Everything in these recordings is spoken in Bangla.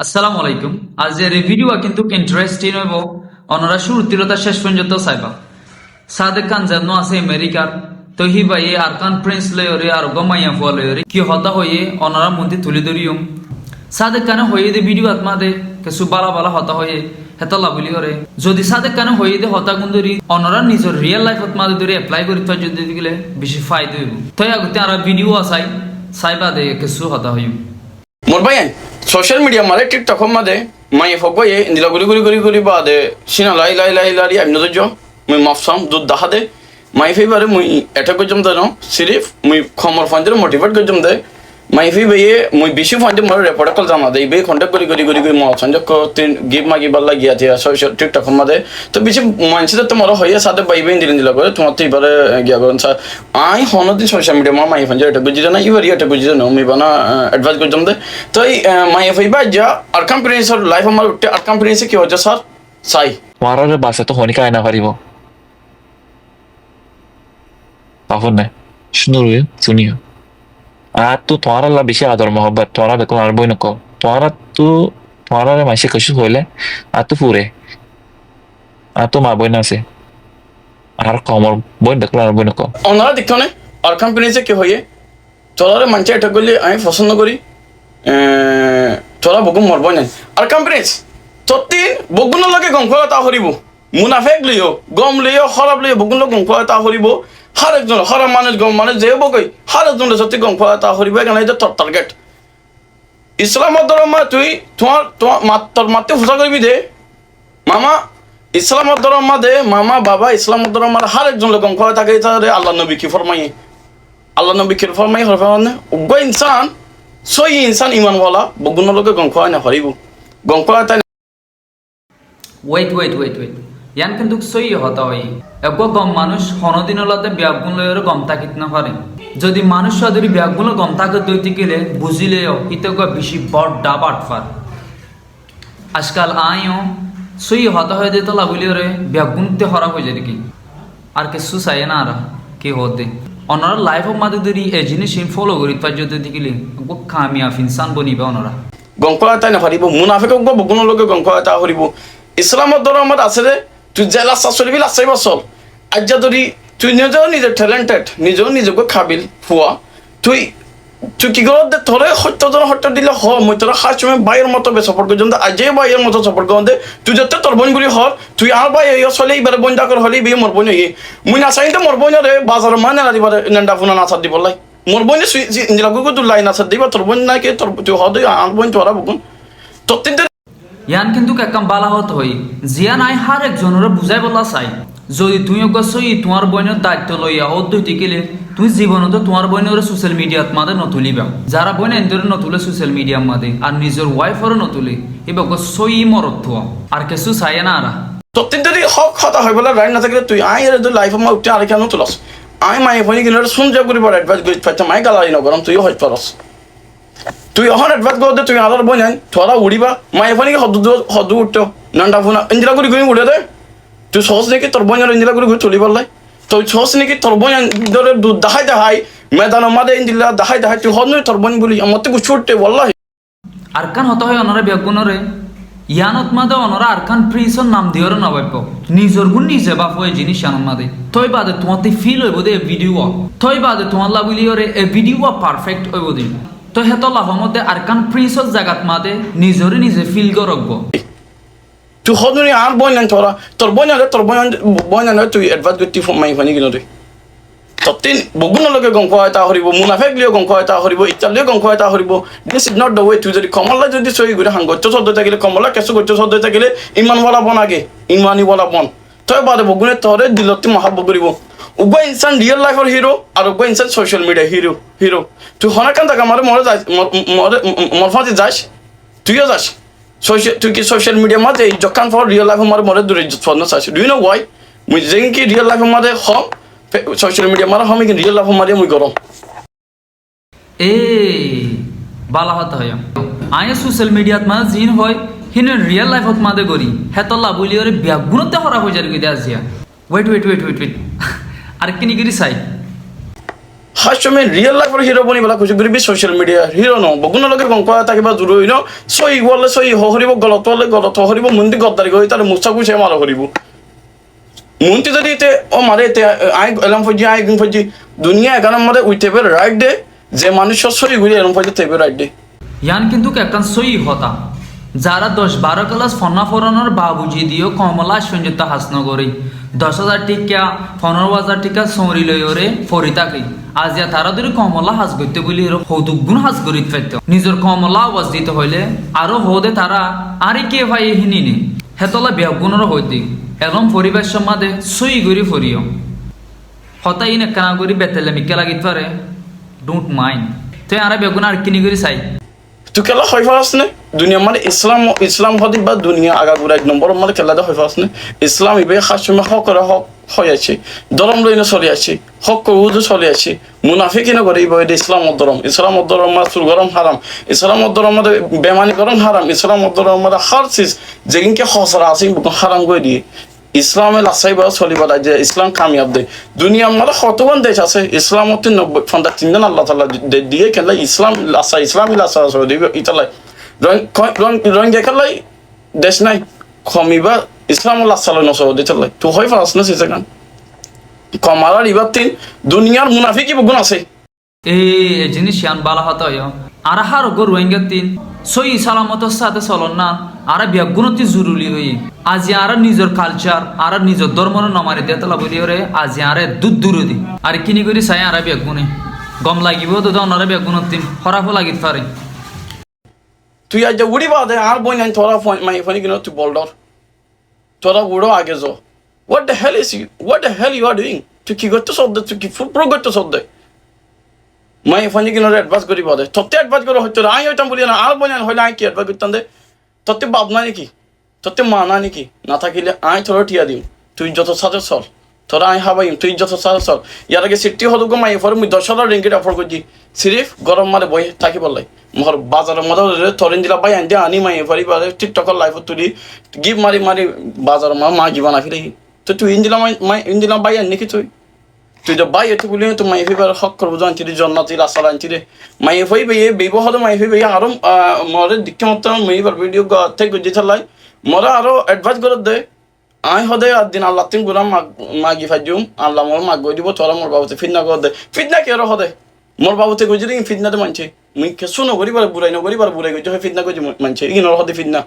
আসসালামু আলাইকুম। আজের এই ভিডিও কিন্তু ইন্টারেস্টিং হইব। অনরা শুরুতিরতা শেষ পর্যন্ত চাইবা। সাদেক খান যেন আছে আমেরিকার তো হি ভাই আরকান প্রিন্স লয়রে আর গমাইয়া ফুয়া লয়রে কি হতা হয়ে অনরা মন্দি তুলি ধরিয়ম। সাদেক খানে হয়ে দে ভিডিও আত্মা দে কিছু বালা বালা হতা হয়ে হেতলা বলি করে যদি সাদেক খানে হয়ে দে হতা গুন্দরি অনরা নিজের রিয়েল লাইফত মাদে ধরে এপ্লাই করি তো যদি দিলে বেশি ফায়দা হইব। তো আগতে আর ভিডিও আসাই সাইবা দে কিছু হতা হইম। মোর ভাই সোশ্যাল মিডিয়া মারে টিকটক মাদে মাই ফগো এ ইন্দিলা গুলি গুলি গুলি গুলি বাদে সিনা লাই লাই লাই লাই আমি নজর মুই মফসাম দুধ দাহা দে মাই ফেবারে মুই এটা গজম দানো সিরিফ মুই খমর ফান্দের মোটিভেট গজম দে মাই ফে বেয়ে মুই বেশি ফান্দে মোর রেপোর্ট কল জানা দে বে কন্টাক্ট করি করি করি করি মো সঞ্জক তিন গিভ মাগি বাল্লা গিয়া থিয়া সোশ্যাল টিকটক মাদে তো বেশি মানসিতে তো মোর হইয়া সাথে বাইবে ইন্দিলা ইন্দিলা করে তোমার তো এবারে গিয়া গন সা আই হনদিন সোশ্যাল মিডিয়া মা মাই ফান্দের এটা গজি না ইবারি এটা গজি না মুই বানা অ্যাডভাইস গজম দে তো মাই ফেবা যা আর কম্পানিসর লাইফ আমার উঠতে আর কম্পানিসে কি হচ্ছে স্যার সাই মারার বাসা তো হনিকা আয়না পারিব তখন না সুন্দর শুনিও আর তো তোমার আল্লাহ বেশি আদর মহব্বত তোমার দেখো আর বই নকো তোমার তো তোমার মাসে কশু হইলে আর তো পুরে আর তো মা বই না আছে আর কমর বই দেখলো আর বই নকো ওনারা দেখো না আর কম্পানিসে কি হয়ে তোরা মানছে এটা করলে আমি পছন্দ করি তোরা বগুম মরব না আর কম্পানিস তত্তিন বগুন লাগে গম খোলা তা হরিব মুনাফেক লিও গম লিও খরাব লিও বগুন লোক গম খোলা তা হরিব হার একজন হরা মানুষ গম মানুষ যে বকই হার একজন সত্যি গম খোলা তা হরিব এখানে এটা তোর টার্গেট ইসলামত ধর্ম তুই তোমার তোর মাতে ফুসা করবি দে মামা ইসলামত ধর্ম দে মামা বাবা ইসলামত ধর্ম হার একজন লোক গম খোলা থাকে আল্লাহ নবী কি ফরমাই আল্লাহ নবী কি ফরমাই হরফানে উগ্র ইনসান সই ইনসান ইমানওয়ালা বগুন লোকে গম খোলা না হরিব গম খোলা তাই ওয়েট ইয়ান কিন্তু সই হতা হয় এক গম মানুষ হনদিনলাতে ব্যাগুন লয়ের গম তাকিত না পারে যদি মানুষ যদি ব্যাগুন গম তাকে দইতে গেলে বুঝিলেও ইতক বেশি বড় ডাবাট ফার আজকাল আইও সই হতা হয়ে দিতে লাগুলিওরে ব্যাগুনতে হরা হয়ে যায় কি আর কিছু চাই না আর কি হতে অনরা লাইফের মাঝে যদি এই জিনিস ফলো করি তার যদি গেলে কামিয়াব ইনসান বনিবে অনরা গম খোলা তাই না পারিব মুনাফেক বগুন লোকে গম খোলা তা হরিব ইসলামত ধর্মত আছে রে তুই জেলা চলিবি লাচাই বছর আজ যদি তুই নিজেও নিজে ট্যালেন্টেড নিজেও নিজকে খাবিল ফুয়া তুই তুই কি করে দে তোরে সত্যজন সত্য দিলে হ মই তোরা খাস সময় বাইয়ের মতো সাপোর্ট করছিলাম আজে বাইয়ের মতো সাপোর্ট করুন দে তুই যাতে তোর বোন গুলি হর তুই আর বাই চলে এইবারে বন্ধা কর হলে বিয়ে মর বোন মুই নাচাইতে মর বোন রে বাজার মানে না দিবার নেন্ডা ফোনা নাচার দিব লাই মর বোন ইন্দিরাগুকে তুই লাই নাচার দিবা তোর বোন নাই কে তোর তুই হদ আর বোন তোরা বকুন তোর তিনটে ইয়ান কিন্তু একদম বালা হত হই জিয়া নাই হার একজনের বুঝাই বলা চাই যদি তুই অগছই তোমার বইনের দায়িত্ব লইয়া অদ্বৈতি গেলে তুই জীবনত তোমার বইনের সোশ্যাল মিডিয়াত মাদে নতুলিবা যারা বইন এন্তরে নতুলে সোশ্যাল মিডিয়ার মাদে আর নিজের ওয়াইফরও নতুলে এবার সই মরত আর কিছু চাই না আর সত্যি যদি হক হতা হয় বলে রাইট না থাকলে তুই আই এর লাইফ আমার উঠে আর কেন তুলস আই মাই ফোনে কিনে শুনতে করি বড় অ্যাডভাইস করি পাচ্ছা মাই গালারি নগরম তুইও হইতে পারস তুই অহন অ্যাডভাইস করতে তুই আদার বই নাই তোরা উড়িবা মাই ফোনে হদু উঠতো নান্ডা ফোনা ইন্দিরা করি করি উড়ে দে তুই সহজ নাকি তোর বইনের ইন্দিরা করি চলি পারলাই তুই সহজ নাকি তোর বই ধরে দেখাই দেখাই মেদান মাদে ইন্দিলা দেখাই দেখাই তুই হদ নই তোর বই বলি আমার তো কিছু উঠতে বললাই আর কান হত হয় অনরা বেগুনরে ইয়ানত মাদে অনরা আর কান প্রিসন নাম দিওর না বাইপ নিজর গুণ নিজে বাপ হয়ে জিনিস আনন্দ মাদে তই বাদে তোমাতে ফিল হইব দে ভিডিও তই বাদে তোমার লাগুলিওরে এ ভিডিও পারফেক্ট হইব দে তো হেতলা হমতে আর কান প্রিসর জায়গাত মাদে নিজরে নিজে ফিল করব তুই হদ নই আর বই নাই তোর বই না তুই অ্যাডভাইস করতে মাই ফানি কিনো তুই তত্তিন বগুন লগে গম খোয়া তা হরিব মুনাফেক লিও গম খোয়া তা হরিব ইত্যাদিও গম খোয়া তা হরিব this is not the way তুই যদি কমলা যদি সই করে হাঙ্গচ্ছ সদ্য থাকিলে কমলা কেঁচু গচ্ছ সদ্য থাকিলে ইমানওয়ালা বন আগে ইমানিওয়ালা বন তই বাদে বগুনে তোরে দিলতি মহাব্ব করিব উগ্র ইনসান রিয়েল লাইফের হিরো আর উগ্র ইনসান সোশ্যাল মিডিয়া হিরো তুই হনাকান থাকা মারে মরে যাস মরফাতে যাস তুইও যাস তুই কি সোশ্যাল মিডিয়া মাঝে যখন ফর রিয়েল লাইফের মারে মরে দূরে ফোন চাস ডু ইউ নো ওয়াই মুই যেন কি রিয়েল লাইফের মাঝে হম সোশ্যাল মিডিয়া মারা হমি কিন্তু রিয়েল লাইফের মাঝে মুই গরম এ বালা হত হয় আয়ে সোশ্যাল মিডিয়াত মানে জিন হয় হিনে রিয়েল লাইফত মাদে করি হেতলা বলিওরে ব্যাগুনতে হরা হয়ে যার গিয়ে আসিয়া ওয়েট আর কিনি গিরি চাই হাসমে রিয়েল লাইফের হিরো বনি বলা খুশি করিবি সোশ্যাল মিডিয়া হিরো ন বগুন লগে গং কয়া থাকিবা জুরু হইনো সই বলে সই হরিব গলত হলে গলত হরিব মন্দি গদ্দারি গই তার মুসা কুছে মারা হরিব মন্তি যদি এতে ও মারে এতে আই এলাম ফজি আই গুন ফজি দুনিয়া এগানার মধ্যে উইতে বের রাইট দে যে মানুষ সই গুলি এলাম ফজি তেবে রাইট দে ইয়ান কিন্তু একখান সই হতা যারা 10-12 ক্লাস ফনা ফরানোর বাবুজি দিও কমলা সঞ্জিত হাসনগরী 10,000 টিকা 15,000 টিকা সৌরি লয়রে ফরি থাকি আজিয়া তারা ধরে কমলা হাস করতে বলি হৌতুক গুণ হাস করিত ফেলতে নিজের কমলা আওয়াজ দিতে হইলে আরো হদে তারা আরে কে ভাই হিনিনি হেতলা বেগুণর হইতে এলম পরিবেশ সমাদে সই গরি ফরিও হতাই না কানা গরি বেতেলে মিকে লাগিত পারে ডোন্ট মাইন্ড তুই আরে বেগুন আর কিনি গরি চাই তুই খেলা হয় ফার্স নে দুনিয়া মানে ইসলাম হদি বা দুনিয়া আগা গুড়া 1 নম্বর মানে খেলা দে হয় ফার্স নে ইসলাম ইবে খাসমে হক করে হক হয় আছে ধর্ম লইনে চলি আছে হক কবুদ চলি আছে মুনাফিকিন করে ইবে ইসলাম ধর্ম মা সুর গরম হারাম ইসলাম ধর্ম মধ্যে বেমানি গরম হারাম ইসলাম ধর্ম মধ্যে হার চিজ যেগিনকে খসরা আছে হারাম করে দিয়ে ইসলামে লাসাই বা চলিবা যে ইসলাম কামিয়াব দে দুনিয়ার মধ্যে কতগুণ দেশ আছে ইসলাম হতে 90 জন আল্লাহ তাআলা দিয়ে খেলা ইসলাম লাসা ইসলামী লাসা দিবে ইতালাই রং দেখালাই দেশ নাই কমিবা ইসলাম লাসালো নসো দিতালাই তো হয় ফাস না সেখান কমারার ইবাতিন দুনিয়ার মুনাফিকি গুণ আছে এই জিনিস ইয়ান বালা হতা হয় আর হার গো রোহিঙ্গা তিন সই সালামতের সাথে চলন না আর বেগুণতি জরুরি হই আজি আর নিজের কালচার আর নিজের ধর্ম নমারি দিয়ে তলা বলি রে আজি আরে দূর দি আর কিনি করি চাই আর বেগুনে গম লাগিব তো অনারে বেগুণত তিন খরাফ লাগিত পারে তুই আজ উড়ি বাদে আর বই নাই তোরা মাই ফনি কিনো তুই বলডর তোরা উড়ো আগে যো what the hell you are doing তুই কি করতে সদ্দে তুই কি ফুল প্রো করতে সদ্দে মাই ফনি কিনো অ্যাডভান্স করি বাদে তোতে অ্যাডভান্স করো হইতো আই হইতাম বলি না আর বই না হইলে আই কি অ্যাডভান্স করতাম দে তোতে ভাবনা নাকি তোতে মানা নাকি না থাকিলে আই তোরা টিয়া দিম তুই যত সাথে চল তোরা আই হাবাইম তুই যত সাথে চল ইয়ার আগে সিটি হলো গো মাই ফর মুই 10,000 রিঙ্গিট অফার করছি সিরিফ গরম মারে বই থাকি বললাই মোর বাজারের মধ্যে তরিন দিলা ভাই আনতে আনি মাই ফরি বারে টিকটকের লাইভ তুলি গিভ মারি বাজার মা জীবন আফিরে তো তুই ইন্দিলা ভাই আনি কি তুই তো ভাই এত বলি তো মাই ফিবার হক করবো জানছি রে জন্নাতি রাসাল আনছি রে মাই ফই ভাই বিবাহ মাই ফই ভাই আরো মরে দিকে মত মাইবার ভিডিও থেকে জিতালাই মরা আরো অ্যাডভাইস করে দে আই হদে আর দিন আল্লাহ তিন গুনা মাগি ফাজুম আল্লাহ মোর মাগ গই দিব তোরা মোর বাবুতে ফিতনা করে দে ফিতনা কে র হদে মোর বাবুতে কই যদি ফিতনাতে মানছে মুই কে শুনো গরিবার বুড়াই বুড়াই কই ফিতনা কই মানছে ইগিন র হদে ফিতনা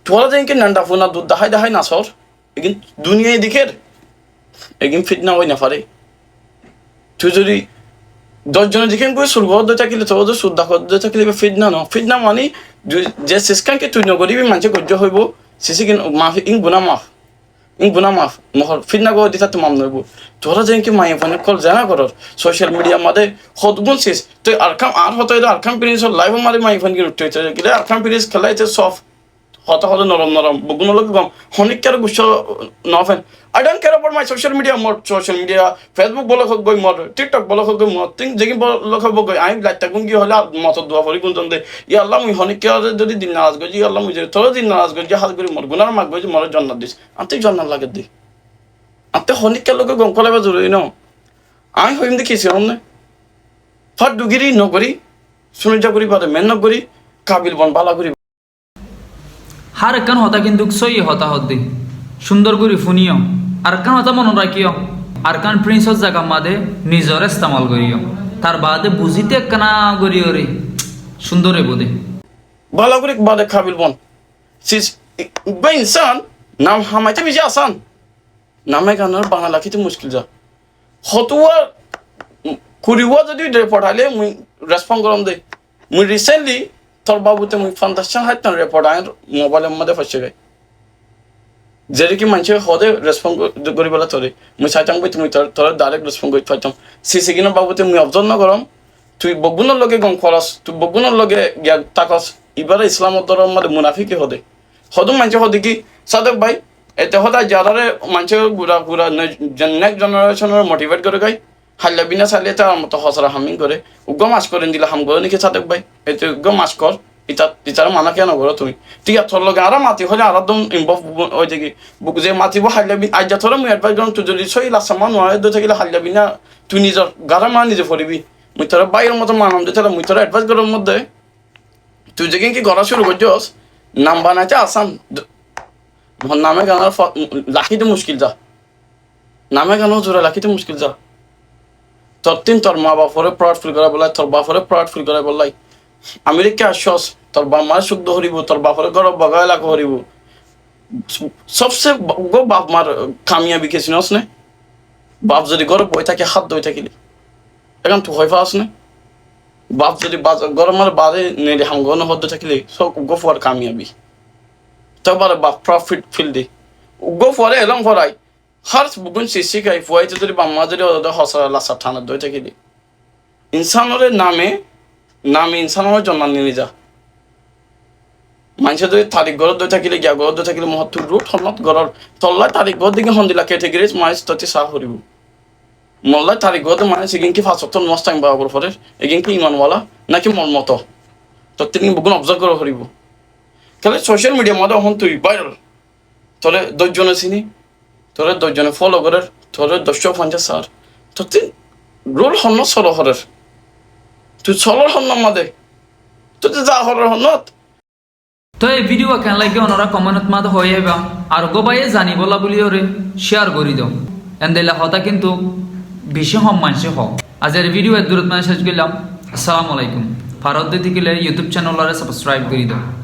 তোরা যেন কে নান্ডা ফোনা দুধ দাহাই না সর এগিন দুনিয়ায় দিকের এগিন ফিতনা হই না পারে তুই যদি 10 জনের দিকে কই সুর গদ থাকিলে তো সুদ দাখদ থাকিলে ফিতনা ন ফিতনা মানে যে সিসকানকে তুই নগরিবি মানছে গজ্জ হইব সিসিকিন মাফ ইন গুনা মাফ মহর ফিতনা গো দিতা তো মাম নইব তোরা যেন কি মাই ফোনে কল জানা করর সোশ্যাল মিডিয়া মধ্যে হদগুন সিস তুই আর হতো আরকাম প্রিন্স লাইভ মারি মাই ফোন কি উঠতে গেলে আরকাম প্রিন্স খেলাইতে সফট হতে নরম বগুন লোক গম হনিকার গুছ নফেন I don't care about my social media Facebook বলে হোক গই মোর TikTok বলে হোক গই মোর থিং যেগি বলে হোক গই আই লাইক তাকুন কি হলা মত দোয়া করি কোন দে ইয়া আল্লাহ মুই হনিকার যদি দিন নারাজ গই ইয়া আল্লাহ মুই তোর দিন নারাজ গই হাল করি মোর গুনার মাগ গই মোর জান্নাত দিস আনতে জান্নাত লাগে দি আনতে হনিকার লোক গম কলাবা জরুরি ন আই হইম দেখিছি আমনে ফাট দুগিরি নগরি শুনে যা করি পারে মেন নগরি কাবিল বন বালা করি হার একখান হতা কিন্তু সই হতা হদ্দি সুন্দর করে ফুনিও আর কান হতা মনে রাখিও আর কান প্রিন্সের জায়গা মাদে নিজর ইস্তেমাল করিও তার বাদে বুঝিতে একখানা করিও রে সুন্দরে বোধে বালা করে বাদে কাবিল বন সিস বে ইনসান নাম হামাইতে বেশি আসান নামে গানার বাংলা লাখিতে মুশকিল যা হতুয়া কুরিওয়া যদি পড়ালে মুই রেসপন্ড করম দে মুই রিসেন্টলি তোর বাবুতে মুই ফান্দাশন হাইতান রিপোর্ট আইন মোবাইলের মধ্যে ফসে গাই যেরে কি মানুষে হদে রেসপন্ড করি বলা তোরে মুই চাইতাম বই তুমি তোর ডাইরেক্ট রেসপন্ড করি পাইতাম সিসি কিনা বাবুতে মুই অবজর্ভ না করম তুই বগুনের লগে গম খরচ তুই বগুনের লগে গিয়া তাকস এবারে ইসলামত ধর্ম মধ্যে মুনাফিকি হদে হদম মানুষে হদে কি সাদেক ভাই এতে হদায় যারারে মানুষে গুড়া নেক্সট জেনারেশনের মোটিভেট করে গাই হাল্লা বিনা চালিয়ে তার মতো হসরা হামিং করে উগ্র মাছ করেন দিলে হাম করে নাকি সাদেক ভাই এতে উগ্র মাছ কর ইতার মানা কেন করো তুমি ঠিক আছে তোর লগে আর মাতি হলে আর একদম ইনভলভ ওই দিকে বুক যে মাতিব হাইলাবি আজ যা তোরা মুই অ্যাডভাইস করম তুই যদি সই লাসামা নয় দো থাকিলে হাইলাবি না তুই নিজের গারা মা নিজে পড়িবি মুই তোরা বাইরের মতো মানাম দিতে মুই তোরা অ্যাডভাইস করার মধ্যে তুই যেদিন কি গড়া শুরু করছস নাম বানাইতে আসাম নামে গানার লাখিতে মুশকিল যা নামে গানও জোরে লাখিতে মুশকিল যা তোর তিন তোর মা বাপরে প্রাউড ফিল করা বলাই তোর বাপরে প্রাউড ফিল করা বলাই আমেরিকা আসছস তোর বাপ মার শুদ্ধ হরিব তোর বাপরে গরব বগায় লাখ হরিব সবসে গো বাপ মার কামিয়াবি কে চিনস নে বাপ যদি গরব বই থাকে হাত দই থাকিলে এখন তুই হয় পাস না বাপ যদি গরম মার বাদে নেলে হামগন হদ্দ থাকিলে সব গো ফর কামিয়াবি তবারে বাপ প্রফিট ফিল দে গো ফরে এলং ফরাই হার বুগুন সিসি খাই ফুয়াইতে যদি বাম্মা যদি ওদের হসরা লাসা থানা দই থাকিলে ইনসানরে নামে ইনসানের জন্ম নিয়ে যা মানুষের যদি তারিখ গড় দই থাকিলে গিয়া গড় দই থাকিলে মহত্ব রুট হনত গড়র তল্লাই তারিখ গড় দিকে হন্দিলা ক্যাটেগরিজ মাইস ততি সাহ করিব মল্লাই তারিখ গড় মানে সেগিন কি ফাঁসত্তর নষ্ট টাইম বাবার পরে এগিন কি ইমানওয়ালা নাকি মন মতো তো তিনি বুগুন অবজার্ভ করে করিব তাহলে সোশ্যাল মিডিয়ার মধ্যে হন তুই ভাইরাল তোরে 10 জনে চিনি তোরে 10 জনে ফলো করে তোরে 250 আর তো তিন রোল হন্ন সলো হরের তুই সলোর হন্ন মাদে তুই যা হরের হন্নত তো এই ভিডিও কেন লাগে ওনারা কমেন্ট মাঝে হয়ে যাবা আর গোবাইয়ে জানি বলা বলি ওরে শেয়ার করে দাও এন্দেলা হতা কিন্তু বেশি হম মানসে হ আজের ভিডিও এর দূরত মানে শেষ করলাম আসসালামু আলাইকুম ফারদ দিতে গেলে ইউটিউব চ্যানেল সাবস্ক্রাইব করে দাও